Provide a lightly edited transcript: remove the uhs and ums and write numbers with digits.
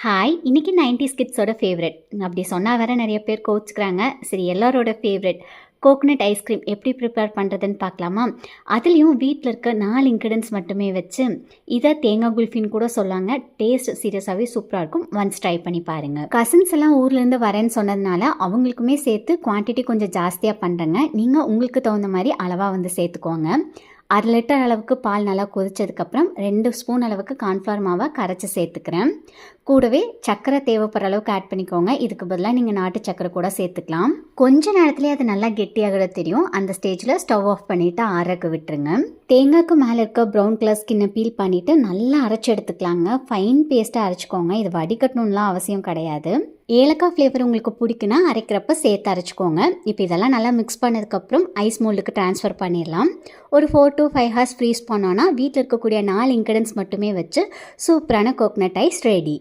Hi! இன்னைக்கு 90ஸ் கிட்ஸோட favourite. அப்படி சொன்னா வேற நெறைய பேர் கோவிச்சுக்கிறாங்க. சரி, எல்லாரோட ஃபேவரெட் கோகனட் ஐஸ்கிரீம் எப்படி ப்ரிப்பேர் பண்ணுறதுன்னு பார்க்கலாமா? அதுலேயும் வீட்டில் இருக்க 4 இன்க்ரீடியன்ட்ஸ் மட்டுமே வச்சு இதை தேங்காய் குல்ஃபின்னு கூட சொல்லாங்க. டேஸ்ட் சீரியஸாகவே சூப்பராக இருக்கும். ஒன்ஸ் ட்ரை பண்ணி பாருங்கள். கசின்ஸ் எல்லாம் ஊர்லேருந்து வரேன்னு சொன்னதுனால அவங்களுக்குமே சேர்த்து குவான்டிட்டி கொஞ்சம் ஜாஸ்தியாக பண்ணுறேங்க. நீங்கள் உங்களுக்கு தகுந்த மாதிரி அளவாக வந்து சேர்த்துக்கோங்க. 1/2 லிட்டர் அளவுக்கு பால் நல்லா கொதிச்சதுக்கப்புறம் 2 ஸ்பூன் அளவுக்கு கார்ன்ஃப்ளவர் மாவை கரைச்சி சேர்த்துக்கிறேன். கூடவே சர்க்கரை தேவைப்படுற அளவுக்கு ஆட் பண்ணிக்கோங்க. இதுக்கு பதிலாக நீங்கள் நாட்டு சர்க்கரை கூட சேர்த்துக்கலாம். கொஞ்ச நேரத்துலேயே அது நல்லா கெட்டியாகிட தெரியும். அந்த ஸ்டேஜில் ஸ்டவ் ஆஃப் பண்ணிவிட்டு ஆறக்க விட்டுருங்க. தேங்காய்க்கு மேலே இருக்க ப்ரௌன் கலர் ஸ்கின்னை பீல் பண்ணிவிட்டு நல்லா அரைச்சி எடுத்துக்கலாங்க. ஃபைன் பேஸ்ட்டாக அரைச்சிக்கோங்க. இது வடிகட்டணும்லாம் அவசியம் கிடையாது. ஏலக்காய் ஃப்ளேவர் உங்களுக்கு பிடிக்குன்னா அரைக்கிறப்ப சேர்த்து அரைச்சிக்கோங்க. இப்போ இதெல்லாம் நல்லா மிக்ஸ் பண்ணதுக்கப்புறம் ஐஸ் மோல்டுக்கு ட்ரான்ஸ்ஃபர் பண்ணிடலாம். ஒரு 4 to 5 ஹவர்ஸ் ஃப்ரீஸ் பண்ணோன்னா வீட்டில் இருக்கக்கூடிய 4 இன்க்ரீடியன்ட்ஸ் மட்டுமே வச்சு சூப்பரான கோகனட் ஐஸ் ரெடி.